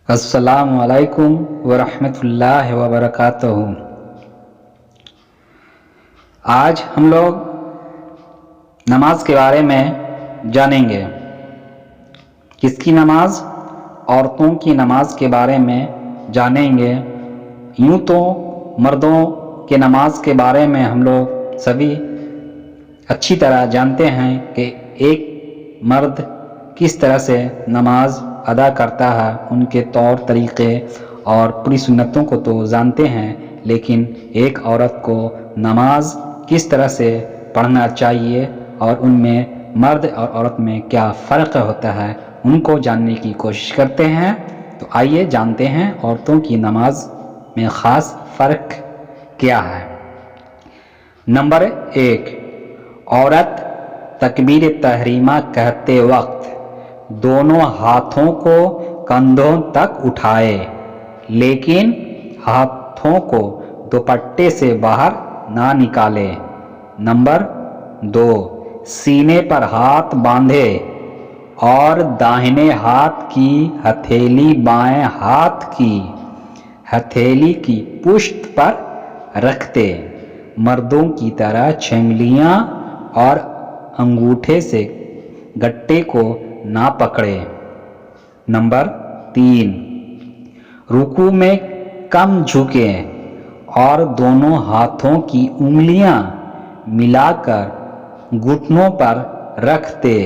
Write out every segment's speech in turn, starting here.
السلام علیکم ورحمۃ اللہ وبرکاتہ۔ آج ہم لوگ نماز کے بارے میں جانیں گے۔ کس کی نماز؟ عورتوں کی نماز کے بارے میں جانیں گے۔ یوں تو مردوں کے نماز کے بارے میں ہم لوگ سبھی اچھی طرح جانتے ہیں کہ ایک مرد کس طرح سے نماز ادا کرتا ہے، ان کے طور طریقے اور پوری سنتوں کو تو جانتے ہیں، لیکن ایک عورت کو نماز کس طرح سے پڑھنا چاہیے اور ان میں مرد اور عورت میں کیا فرق ہوتا ہے ان کو جاننے کی کوشش کرتے ہیں۔ تو آئیے جانتے ہیں عورتوں کی نماز میں خاص فرق کیا ہے۔ نمبر 1، عورت تکبیر تحریمہ کہتے وقت دونوں ہاتھوں کو کندھوں تک اٹھائے، لیکن ہاتھوں کو دوپٹے سے باہر نہ نکالے۔ نمبر 2، سینے پر ہاتھ باندھے اور داہنے ہاتھ کی ہتھیلی بائیں ہاتھ کی ہتھیلی کی پشت پر رکھتے، مردوں کی طرح چھنگلیاں اور انگوٹھے سے گٹے کو نہ پکڑے۔ نمبر 3، رکوع میں کم جھکے اور دونوں ہاتھوں کی انگلیاں ملا کر گھٹنوں پر رکھتے،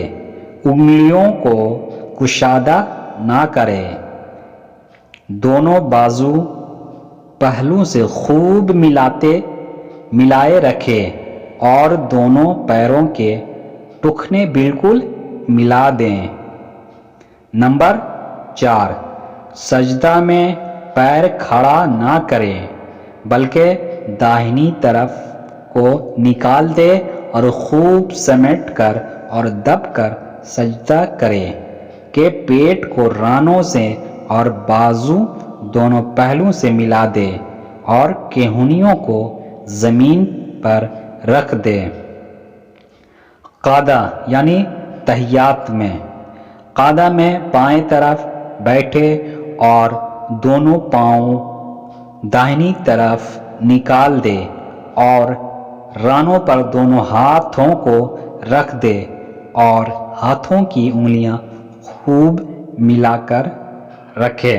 انگلیوں کو کشادہ نہ کرے، دونوں بازو پہلو سے خوب ملائے رکھے اور دونوں پیروں کے ٹخنے بالکل ملا دیں۔ نمبر 4، سجدہ میں پیر کھڑا نہ کرے بلکہ داہنی طرف کو نکال دے اور خوب سمیٹ کر اور دب کر سجدہ کرے کہ پیٹ کو رانوں سے اور بازو دونوں پہلو سے ملا دے اور کہنیوں کو زمین پر رکھ دے۔ قعدہ یعنی تحیات میں، قعدہ میں بائیں طرف بیٹھے اور دونوں پاؤں داہنی طرف نکال دے اور رانوں پر دونوں ہاتھوں کو رکھ دے اور ہاتھوں کی انگلیاں خوب ملا کر رکھے۔